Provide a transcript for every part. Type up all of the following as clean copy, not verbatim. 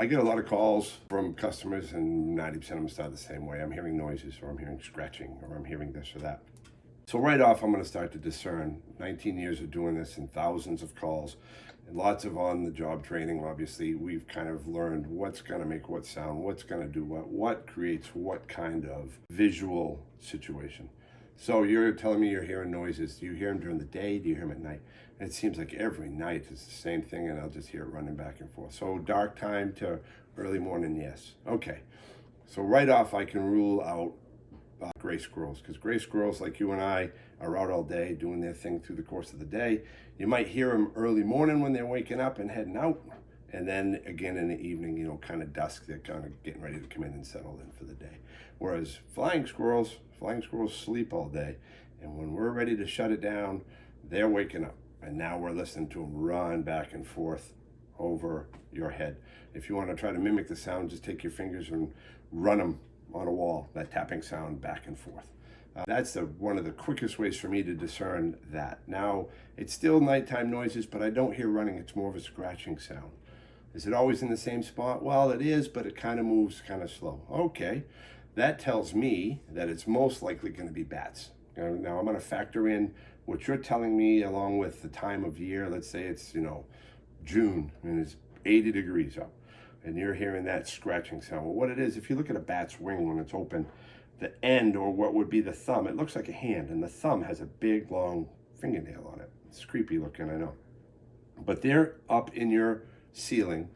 I get a lot of calls from customers, and 90% of them start the same way. I'm hearing noises, or I'm hearing scratching, or I'm hearing this or that. So right off, I'm going to start to discern. 19 years of doing this and thousands of calls and lots of on-the-job training. Obviously, we've kind of learned what's going to make what sound, what's going to do what creates what kind of visual situation. So you're telling me you're hearing noises. Do you hear them during the day? Do you hear them at night? And it seems like every night is the same thing, and I'll just hear it running back and forth. So dark time to early morning, yes. Okay. So right off, I can rule out gray squirrels, because gray squirrels like you and I are out all day doing their thing through the course of the day. You might hear them early morning when they're waking up and heading out, and then again in the evening, kind of dusk, they're kind of getting ready to come in and settle in for the day. Whereas flying squirrels sleep all day, and when we're ready to shut it down, they're waking up, and now we're listening to them run back and forth over your head. If you want to try to mimic the sound, just take your fingers and run them on a wall, that tapping sound back and forth. That's one of the quickest ways for me to discern that. Now, it's still nighttime noises, but I don't hear running. It's more of a scratching sound. Is it always in the same spot? Well, it is, but it kind of moves kind of slow. Okay, that tells me that it's most likely going to be bats. Now I'm going to factor in what you're telling me along with the time of year. Let's say it's, June and it's 80 degrees up, and you're hearing that scratching sound. Well, what it is, if you look at a bat's wing when it's open, the end, or what would be the thumb, it looks like a hand, and the thumb has a big, long fingernail on it. It's creepy looking, I know. But they're up in your ceiling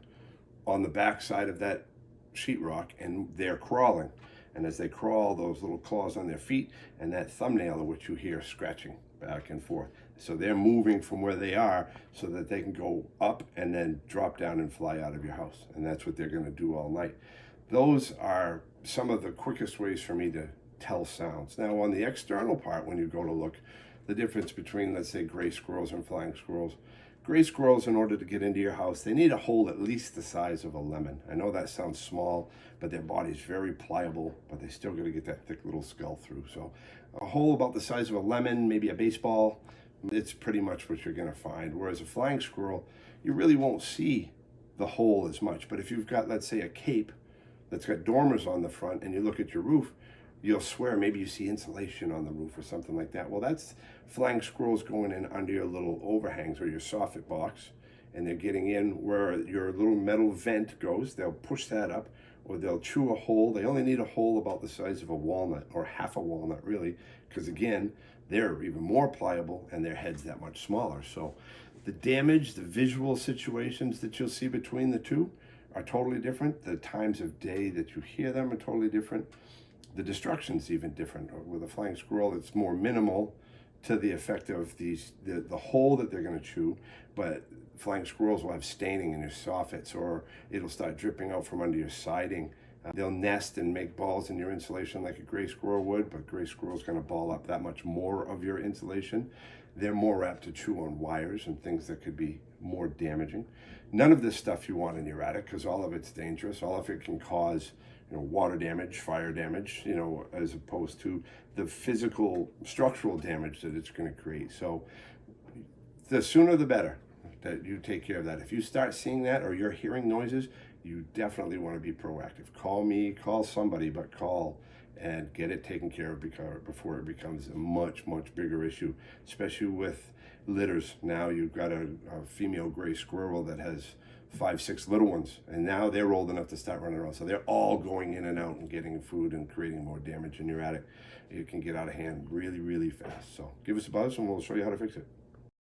on the back side of that sheetrock, and they're crawling. And as they crawl, those little claws on their feet and that thumbnail of which you hear scratching back and forth. So they're moving from where they are so that they can go up and then drop down and fly out of your house. And that's what they're going to do all night. Those are some of the quickest ways for me to tell sounds. Now, on the external part, when you go to look, the difference between, let's say, gray squirrels and flying squirrels. Gray squirrels, in order to get into your house, they need a hole at least the size of a lemon. I know that sounds small, but their body's very pliable, but they still got to get that thick little skull through. So a hole about the size of a lemon, maybe a baseball, it's pretty much what you're going to find. Whereas a flying squirrel, you really won't see the hole as much. But if you've got, let's say, a cape that's got dormers on the front and you look at your roof, you'll swear maybe you see insulation on the roof or something like that. Well, that's flying squirrels going in under your little overhangs or your soffit box, and they're getting in where your little metal vent goes. They'll push that up, or they'll chew a hole. They only need a hole about the size of a walnut, or half a walnut really, because again, they're even more pliable and their head's that much smaller. So the damage, the visual situations that you'll see between the two are totally different. The times of day that you hear them are totally different. The destruction's even different. With a flying squirrel, it's more minimal to the effect of the hole that they're going to chew, but flying squirrels will have staining in your soffits, or it'll start dripping out from under your siding. They'll nest and make balls in your insulation like a gray squirrel would, but gray squirrel's going to ball up that much more of your insulation. They're more apt to chew on wires and things that could be more damaging. None of this stuff you want in your attic, because all of it's dangerous. All of it can cause water damage, fire damage, as opposed to the physical structural damage that it's going to create. So the sooner the better that you take care of that. If you start seeing that or you're hearing noises, you definitely want to be proactive. Call me, call somebody, but call and get it taken care of before it becomes a much, much bigger issue, especially with litters. Now you've got a female gray squirrel that has 5, 6 little ones, and now they're old enough to start running around. So they're all going in and out and getting food and creating more damage in your attic. It can get out of hand really, really fast. So give us a buzz and we'll show you how to fix it.